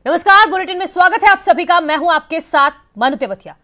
नमस्कार, बुलेटिन में स्वागत है आप सभी का। मैं हूं आपके साथ मनु तेवतिया।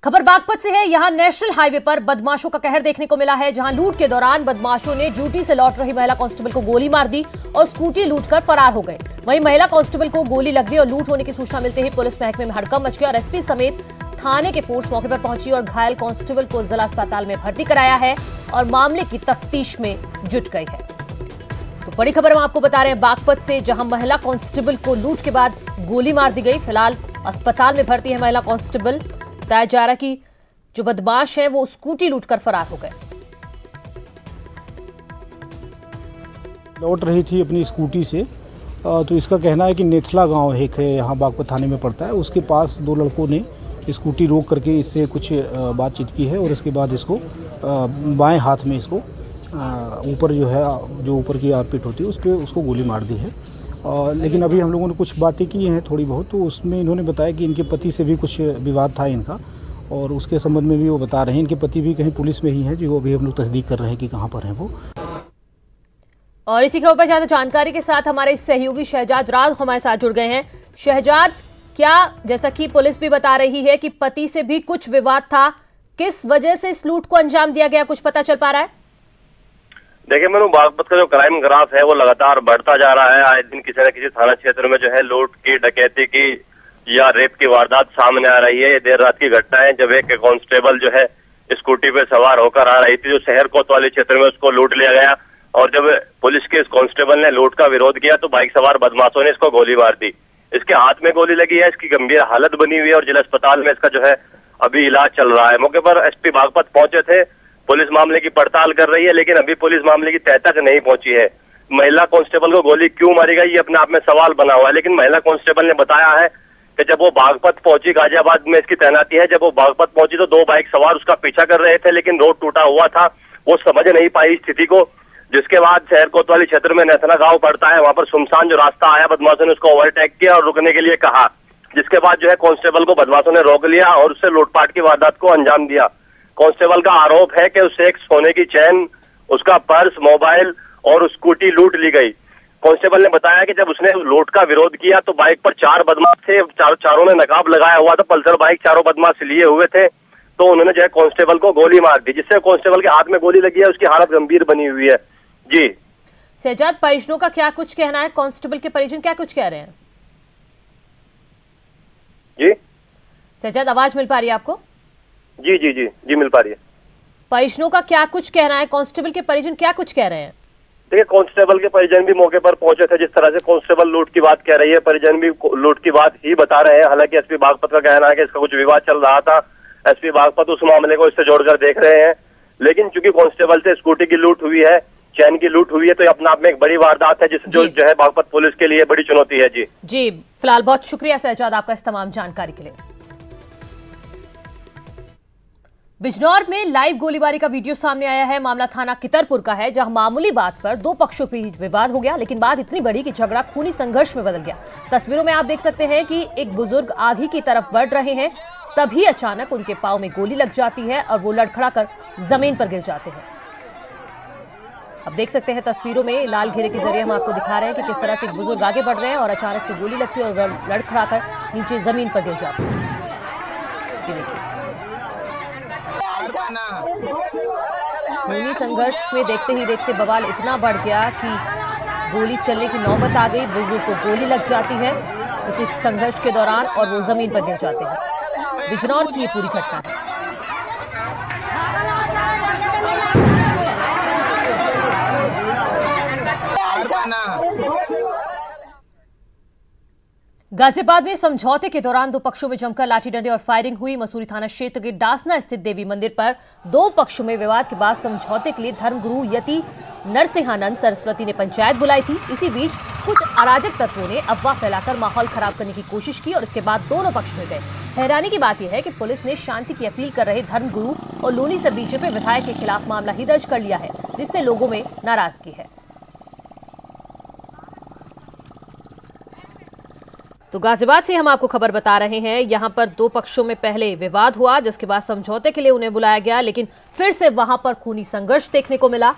खबर बागपत से है। यहां नेशनल हाईवे पर बदमाशों का कहर देखने को मिला है, जहां लूट के दौरान बदमाशों ने ड्यूटी से लौट रही महिला कांस्टेबल को गोली मार दी और स्कूटी लूटकर फरार हो गए। वहीं महिला कांस्टेबल को गोली लग गई और लूट होने की सूचना मिलते ही पुलिस महकमे में हड़कंप मच गया और एसपी समेत थाने के फोर्स मौके पर पहुंची और घायल कांस्टेबल को जिला अस्पताल में भर्ती कराया है और मामले की तफ्तीश में जुट गई है। तो बड़ी खबर हम आपको बता रहे हैं बागपत से, जहां महिला कांस्टेबल को लूट के बाद गोली मार दी गई। फिलहाल अस्पताल में भर्ती है महिला कांस्टेबल। बताया जा रहा कि जो बदमाश है वो स्कूटी लूटकर फरार हो गए। लौट रही थी अपनी स्कूटी से, तो इसका कहना है कि नेथला गांव एक है, यहाँ बागपत थाने में पड़ता है। उसके पास दो लड़कों ने स्कूटी रोक करके इससे कुछ बातचीत की है और इसके बाद इसको बाएं हाथ में इसको ऊपर जो है, जो ऊपर की आर्पिट होती है उस पर उसको गोली मार दी है। लेकिन अभी हम लोगों ने कुछ बातें की हैं थोड़ी बहुत, तो उसमें इन्होंने बताया कि इनके पति से भी कुछ विवाद था इनका, और उसके संबंध में भी वो बता रहे हैं। इनके पति भी कहीं पुलिस में ही हैं, जो अभी हम लोग तस्दीक कर रहे हैं कि कहाँ पर हैं वो। और इसी के ऊपर ज्यादा जानकारी के साथ हमारे सहयोगी शहजाद राज हमारे साथ जुड़ गए हैं। शहजाद, क्या जैसा कि पुलिस भी बता रही है कि पति से भी कुछ विवाद था, किस वजह से इस लूट को अंजाम दिया गया, कुछ पता चल पा रहा है? देखिए मैंने बागपत का जो क्राइम ग्राफ है वो लगातार बढ़ता जा रहा है। आए दिन किसी न किसी थाना क्षेत्र में जो है लूट की, डकैती की या रेप की वारदात सामने आ रही है। ये देर रात की घटना है जब एक कांस्टेबल जो है स्कूटी पे सवार होकर आ रही थी, जो शहर कोतवाली क्षेत्र में उसको लूट लिया गया। और जब पुलिस के इस कांस्टेबल ने लूट का विरोध किया तो बाइक सवार बदमाशों ने इसको गोली मार दी। इसके हाथ में गोली लगी है, इसकी गंभीर हालत बनी हुई है और जिला अस्पताल में इसका जो है अभी इलाज चल रहा है। मौके पर एसपी बागपत पहुंचे थे, पुलिस मामले की पड़ताल कर रही है, लेकिन अभी पुलिस मामले की तह तक नहीं पहुंची है। महिला कांस्टेबल को गोली क्यों मारी गई ये अपने आप में सवाल बना हुआ है, लेकिन महिला कांस्टेबल ने बताया है कि जब वो बागपत पहुंची, गाजियाबाद में इसकी तैनाती है, जब वो बागपत पहुंची तो दो बाइक सवार उसका पीछा कर रहे थे, लेकिन रोड टूटा हुआ था, वो समझ नहीं पाई स्थिति को। जिसके बाद शहर कोतवाली क्षेत्र में नेथला गांव पड़ता है, वहां पर सुनसान जो रास्ता आया, बदमाशों ने उसको ओवरटेक किया और रुकने के लिए कहा, जिसके बाद जो है कांस्टेबल को बदमाशों ने रोक लिया और उससे लूटपाट की वारदात को अंजाम दिया। कांस्टेबल का आरोप है कि उससे एक सोने की चैन, उसका पर्स, मोबाइल और स्कूटी लूट ली गई। कांस्टेबल ने बताया कि जब उसने लूट का विरोध किया तो बाइक पर चार बदमाश थे, चारों ने नकाब लगाया हुआ था, पल्सर बाइक चारों बदमाश लिए हुए थे, तो उन्होंने जो है कांस्टेबल को गोली मार दी, जिससे कांस्टेबल के हाथ में गोली लगी है, उसकी हालत गंभीर बनी हुई है। जी शहजाद, परिजनों का क्या कुछ कहना है? कांस्टेबल के परिजन क्या कुछ कह रहे हैं? जी शहजाद, आवाज मिल पा रही है आपको? जी जी जी जी मिल पा रही है। परिजनों का क्या कुछ कहना है? कांस्टेबल के परिजन क्या कुछ कह रहे हैं? देखिए कांस्टेबल के परिजन भी मौके पर पहुंचे थे। जिस तरह से कांस्टेबल लूट की बात कह रही है, परिजन भी लूट की बात ही बता रहे हैं। हालांकि एसपी बागपत का कहना है कि इसका कुछ विवाद चल रहा था, एसपी बागपत उस मामले को इससे जोड़कर देख रहे हैं, लेकिन चूंकि कांस्टेबल से स्कूटी की लूट हुई है, चैन की लूट हुई है, तो अपने आप में एक बड़ी वारदात है, जो है बागपत पुलिस के लिए बड़ी चुनौती है। जी फिलहाल बहुत शुक्रिया शहजाद आपका इस तमाम जानकारी के लिए। बिजनौर में लाइव गोलीबारी का वीडियो सामने आया है। मामला थाना कितरपुर का है, जहां मामूली बात पर दो पक्षों के बीच विवाद हो गया, लेकिन बात इतनी बड़ी कि झगड़ा खूनी संघर्ष में बदल गया। तस्वीरों में आप देख सकते हैं कि एक बुजुर्ग आगे की तरफ बढ़ रहे हैं, तभी अचानक उनके पांव में गोली लग जाती है और वो लड़खड़ाकर जमीन पर गिर जाते हैं। अब देख सकते हैं तस्वीरों में लाल घेरे के जरिए हम आपको दिखा रहे हैं कि किस तरह से एक बुजुर्ग आगे बढ़ रहे हैं और अचानक से गोली लगती है और लड़खड़ाकर नीचे जमीन पर गिर जाते हैं। ये देखिए, खूनी संघर्ष में देखते ही देखते बवाल इतना बढ़ गया कि गोली चलने की नौबत आ गई। बुजुर्ग को गोली लग जाती है इसी संघर्ष के दौरान और वो जमीन पर गिर जाते हैं। बिजनौर की ये पूरी घटना है। गाजियाबाद में समझौते के दौरान दो पक्षों में जमकर लाठी डंडे और फायरिंग हुई। मसूरी थाना क्षेत्र के डासना स्थित देवी मंदिर पर दो पक्षों में विवाद के बाद समझौते के लिए धर्मगुरु यति नरसिंहानंद सरस्वती ने पंचायत बुलाई थी। इसी बीच कुछ अराजक तत्वों ने अफवाह फैलाकर माहौल खराब करने की कोशिश की और इसके बाद दोनों पक्ष में गए। हैरानी की बात यह है कि पुलिस ने शांति की अपील कर रहे धर्मगुरु और लूनी से बीजेपी विधायक के खिलाफ मामला ही दर्ज कर लिया है, जिससे लोगों में नाराजगी है। तो गाजियाबाद से हम आपको खबर बता रहे हैं, यहां पर दो पक्षों में पहले विवाद हुआ, जिसके बाद समझौते के लिए उन्हें बुलाया गया, लेकिन फिर से वहां पर खूनी संघर्ष देखने को मिला।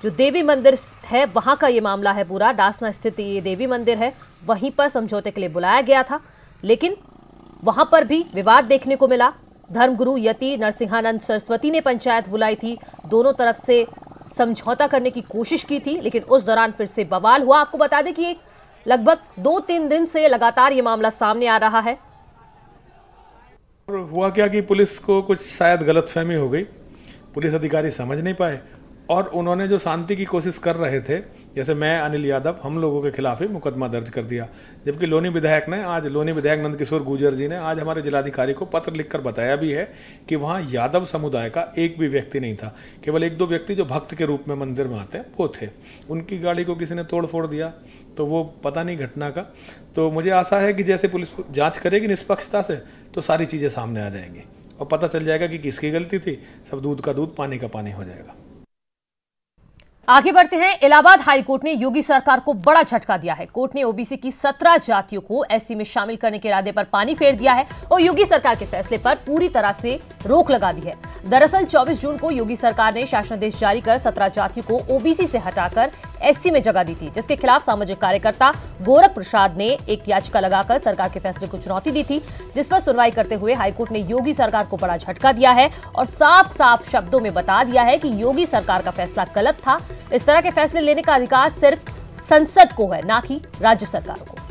जो देवी मंदिर है वहां का ये मामला है पूरा। डासना स्थित ये देवी मंदिर है, वहीं पर समझौते के लिए बुलाया गया था, लेकिन वहां पर भी विवाद देखने को मिला। धर्मगुरु यति नरसिंहानंद सरस्वती ने पंचायत बुलाई थी, दोनों तरफ से समझौता करने की कोशिश की थी, लेकिन उस दौरान फिर से बवाल हुआ। आपको बता दें कि लगभग 2-3 दिन से लगातार ये मामला सामने आ रहा है। हुआ क्या कि पुलिस को कुछ शायद गलतफहमी हो गई, पुलिस अधिकारी समझ नहीं पाए और उन्होंने जो शांति की कोशिश कर रहे थे, जैसे मैं अनिल यादव, हम लोगों के खिलाफ ही मुकदमा दर्ज कर दिया। जबकि लोनी विधायक नंदकिशोर गुर्जर जी ने आज हमारे जिलाधिकारी को पत्र लिखकर बताया भी है कि वहाँ यादव समुदाय का एक भी व्यक्ति नहीं था, केवल 1-2 व्यक्ति जो भक्त के रूप में मंदिर में आते हैं वो थे। उनकी गाड़ी को किसी ने तोड़ फोड़ दिया, तो वो पता नहीं घटना का। तो मुझे आशा है कि जैसे पुलिस जाँच करेगी निष्पक्षता से तो सारी चीज़ें सामने आ जाएंगी और पता चल जाएगा कि किसकी गलती थी। सब दूध का दूध पानी का पानी हो जाएगा। आगे बढ़ते हैं। इलाहाबाद हाईकोर्ट ने योगी सरकार को बड़ा झटका दिया है। कोर्ट ने ओबीसी की 17 जातियों को एससी में शामिल करने के इरादे पर पानी फेर दिया है और योगी सरकार के फैसले पर पूरी तरह से रोक लगा दी है। दरअसल 24 जून को योगी सरकार ने शासनादेश जारी कर 17 जातियों को ओबीसी से हटाकर एससी में जगह दी थी, जिसके खिलाफ सामाजिक कार्यकर्ता गोरख प्रसाद ने एक याचिका लगाकर सरकार के फैसले को चुनौती दी थी, जिस पर सुनवाई करते हुए हाईकोर्ट ने योगी सरकार को बड़ा झटका दिया है और साफ साफ शब्दों में बता दिया है कि योगी सरकार का फैसला गलत था। इस तरह के फैसले लेने का अधिकार सिर्फ संसद को है, ना कि राज्य सरकारों को।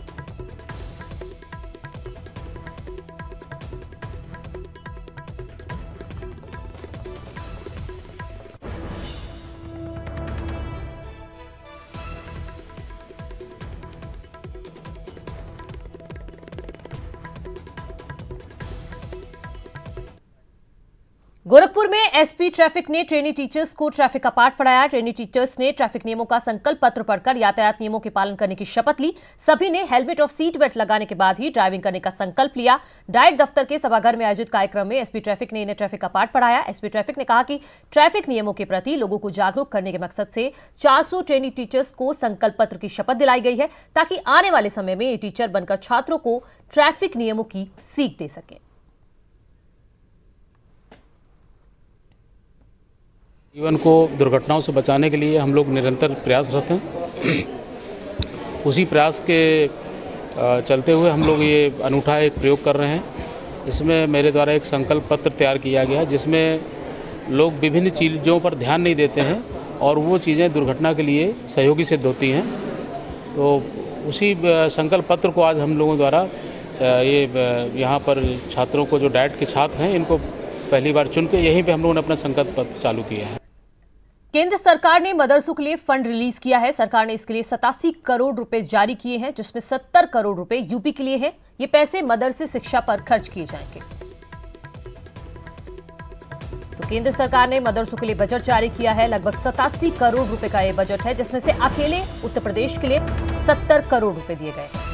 गोरखपुर में एसपी ट्रैफिक ने ट्रेनी टीचर्स को ट्रैफिक का पाठ पढ़ाया। ट्रेनी टीचर्स ने ट्रैफिक नियमों का संकल्प पत्र पढ़कर यातायात नियमों के पालन करने की शपथ ली। सभी ने हेलमेट और सीट बेल्ट लगाने के बाद ही ड्राइविंग करने का संकल्प लिया। डाइट दफ्तर के सभागार में आयोजित कार्यक्रम में एसपी ट्रैफिक ने इन्हें ट्रैफिक का पाठ पढ़ाया। एसपी ट्रैफिक ने कहा कि ट्रैफिक नियमों के प्रति लोगों को जागरूक करने के मकसद से 400 ट्रेनी टीचर्स को संकल्प पत्र की शपथ दिलाई गई है, ताकि आने वाले समय में ये टीचर बनकर छात्रों को ट्रैफिक नियमों की सीख दे सके। जीवन को दुर्घटनाओं से बचाने के लिए हम लोग निरंतर प्रयासरत हैं। उसी प्रयास के चलते हुए हम लोग ये अनूठा एक प्रयोग कर रहे हैं। इसमें मेरे द्वारा एक संकल्प पत्र तैयार किया गया, जिसमें लोग विभिन्न चीज़ों पर ध्यान नहीं देते हैं और वो चीज़ें दुर्घटना के लिए सहयोगी सिद्ध होती हैं। तो उसी संकल्प पत्र को आज हम लोगों द्वारा ये यहाँ पर छात्रों को, जो डाइट के छात्र हैं, इनको पहली बार चुन के यहीं पे हम लोगों ने अपना संकल्प पत्र चालू किया है। केंद्र सरकार ने मदरसों के लिए फंड रिलीज किया है। सरकार ने इसके लिए 87 करोड़ रुपए जारी किए हैं, जिसमें 70 करोड़ रुपए यूपी के लिए हैं। ये पैसे मदरसे शिक्षा पर खर्च किए जाएंगे। तो केंद्र सरकार ने मदरसों के लिए बजट जारी किया है। लगभग 87 करोड़ रुपए का ये बजट है, जिसमें से अकेले उत्तर प्रदेश के लिए 70 करोड़ रुपए दिए गए हैं।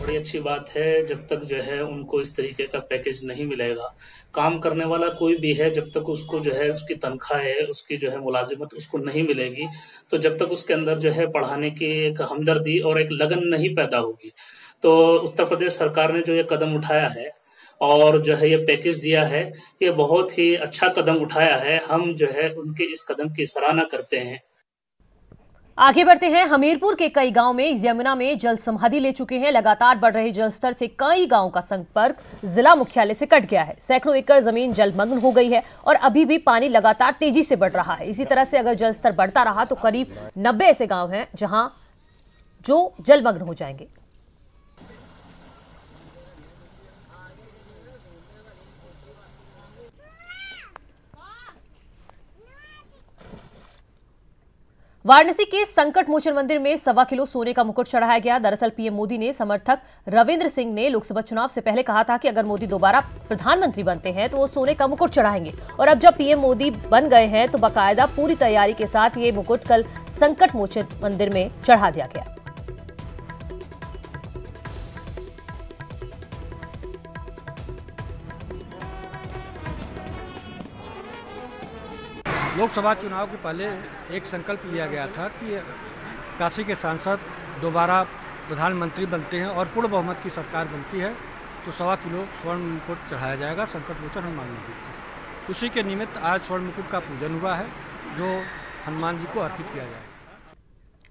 बड़ी अच्छी बात है। जब तक जो है उनको इस तरीके का पैकेज नहीं मिलेगा, काम करने वाला कोई भी है, जब तक उसको जो है उसकी तनख्वाह है, उसकी जो है मुलाजिमत उसको नहीं मिलेगी, तो जब तक उसके अंदर जो है पढ़ाने की एक हमदर्दी और एक लगन नहीं पैदा होगी। तो उत्तर प्रदेश सरकार ने जो ये कदम उठाया है और जो है ये पैकेज दिया है, ये बहुत ही अच्छा कदम उठाया है। हम जो है उनके इस कदम की सराहना करते हैं। आगे बढ़ते हैं। हमीरपुर के कई गांव में यमुना में जल समाधि ले चुके हैं। लगातार बढ़ रहे जलस्तर से कई गांवों का संपर्क जिला मुख्यालय से कट गया है। सैकड़ों एकड़ जमीन जलमग्न हो गई है और अभी भी पानी लगातार तेजी से बढ़ रहा है। इसी तरह से अगर जलस्तर बढ़ता रहा तो करीब 90 ऐसे गांव हैं जहां जो जलमग्न हो जाएंगे। वाराणसी के संकट मोचन मंदिर में 1.25 किलो सोने का मुकुट चढ़ाया गया। दरअसल पीएम मोदी ने समर्थक रविंद्र सिंह ने लोकसभा चुनाव से पहले कहा था कि अगर मोदी दोबारा प्रधानमंत्री बनते हैं तो वो सोने का मुकुट चढ़ाएंगे, और अब जब पीएम मोदी बन गए हैं तो बाकायदा पूरी तैयारी के साथ ये मुकुट कल संकट मोचन मंदिर में चढ़ा दिया गया। लोकसभा चुनाव के पहले एक संकल्प लिया गया था कि काशी के सांसद दोबारा प्रधानमंत्री बनते हैं और पूर्ण बहुमत की सरकार बनती है तो 1.25 किलो स्वर्ण मुकुट चढ़ाया जाएगा संकट मोचन हनुमान जी को। उसी के निमित्त आज स्वर्ण मुकुट का पूजन हुआ है, जो हनुमान जी को अर्पित किया जाएगा।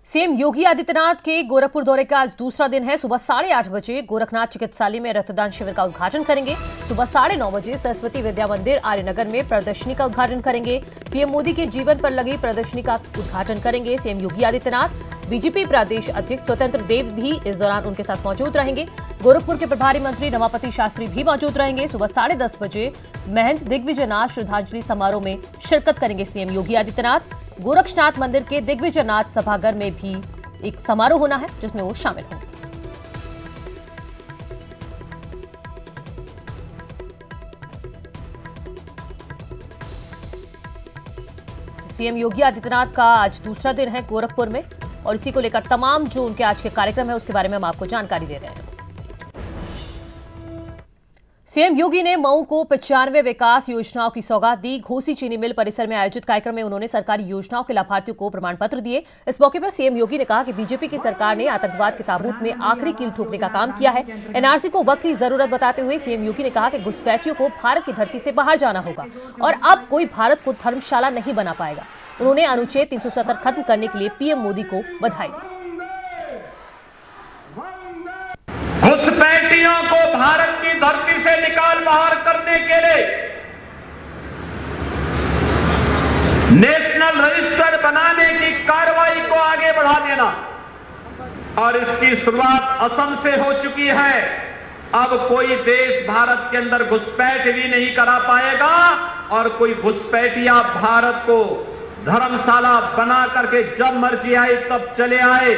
सीएम योगी आदित्यनाथ के गोरखपुर दौरे का आज दूसरा दिन है। सुबह 8:30 बजे गोरखनाथ चिकित्सालय में रक्तदान शिविर का उद्घाटन करेंगे। सुबह 9:30 बजे सरस्वती विद्या मंदिर आर्यनगर में प्रदर्शनी का उद्घाटन करेंगे। पीएम मोदी के जीवन पर लगी प्रदर्शनी का उद्घाटन करेंगे सीएम योगी आदित्यनाथ। बीजेपी प्रदेश अध्यक्ष स्वतंत्र देव भी इस दौरान उनके साथ मौजूद रहेंगे। गोरखपुर के प्रभारी मंत्री रमापति शास्त्री भी मौजूद रहेंगे। सुबह 10:30 बजे महंत दिग्विजयनाथ श्रद्धांजलि समारोह में शिरकत करेंगे सीएम योगी आदित्यनाथ। गोरक्षनाथ मंदिर के दिग्विजयनाथ सभागार में भी एक समारोह होना है, जिसमें वो शामिल होंगे। सीएम योगी आदित्यनाथ का आज दूसरा दिन है गोरखपुर में, और इसी को लेकर तमाम जो उनके आज के कार्यक्रम है उसके बारे में हम आपको जानकारी दे रहे हैं। सीएम योगी ने मऊ को 95 विकास योजनाओं की सौगात दी। घोसी चीनी मिल परिसर में आयोजित कार्यक्रम में उन्होंने सरकारी योजनाओं के लाभार्थियों को प्रमाण पत्र दिए। इस मौके पर सीएम योगी ने कहा कि बीजेपी की सरकार ने आतंकवाद के ताबूत में आखिरी कील ठोकने का काम किया है। एनआरसी को वक्त की जरूरत बताते हुए सीएम योगी ने कहा कि घुसपैठियों को भारत की धरती से बाहर जाना होगा और अब कोई भारत को धर्मशाला नहीं बना पाएगा। उन्होंने अनुच्छेद 370 खत्म करने के लिए पीएम मोदी को बधाई दी। घुसपैठियों को भारत की धरती से निकाल बाहर करने के लिए नेशनल रजिस्टर बनाने की कार्रवाई को आगे बढ़ा देना, और इसकी शुरुआत असम से हो चुकी है। अब कोई देश भारत के अंदर घुसपैठ भी नहीं करा पाएगा और कोई घुसपैठिया भारत को धर्मशाला बना करके जब मर्जी आए तब चले आए,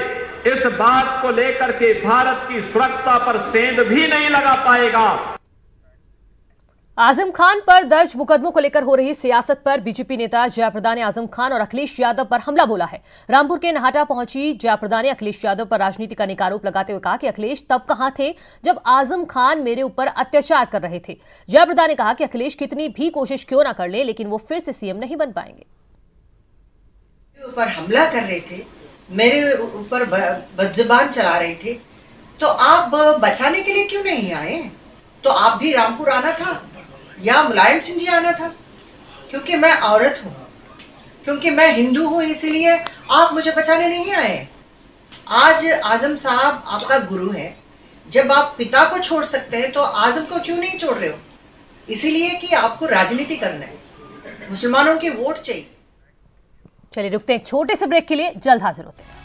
इस बात को लेकर के भारत की सुरक्षा पर सेंध भी नहीं लगा पाएगा। आजम खान पर दर्ज मुकदमों को लेकर हो रही सियासत पर बीजेपी नेता जयाप्रदा ने आजम खान और अखिलेश यादव पर हमला बोला है। रामपुर के नहाटा पहुंची जयाप्रदा ने अखिलेश यादव पर राजनीति का आरोप लगाते हुए कहा कि अखिलेश तब कहां थे जब आजम खान मेरे ऊपर अत्याचार कर रहे थे। जयाप्रदा ने कहा कि अखिलेश कितनी भी कोशिश क्यों ना कर ले, लेकिन वो फिर से सीएम नहीं बन पाएंगे। ऊपर हमला कर रहे थे, मेरे ऊपर बदजुबान चला रहे थे, तो आप बचाने के लिए क्यों नहीं आए? तो आप भी रामपुर आना था या मुलायम सिंह जी आना था? क्योंकि मैं औरत हूँ, क्योंकि मैं हिंदू हूँ, इसीलिए आप मुझे बचाने नहीं आए। आज आजम साहब आपका गुरु है, जब आप पिता को छोड़ सकते हैं तो आजम को क्यों नहीं छोड़ रहे हो? इसीलिए कि आपको राजनीति करना है, मुसलमानों के वोट चाहिए। चलिए रुकते हैं एक छोटे से ब्रेक के लिए, जल्द हाजिर होते हैं।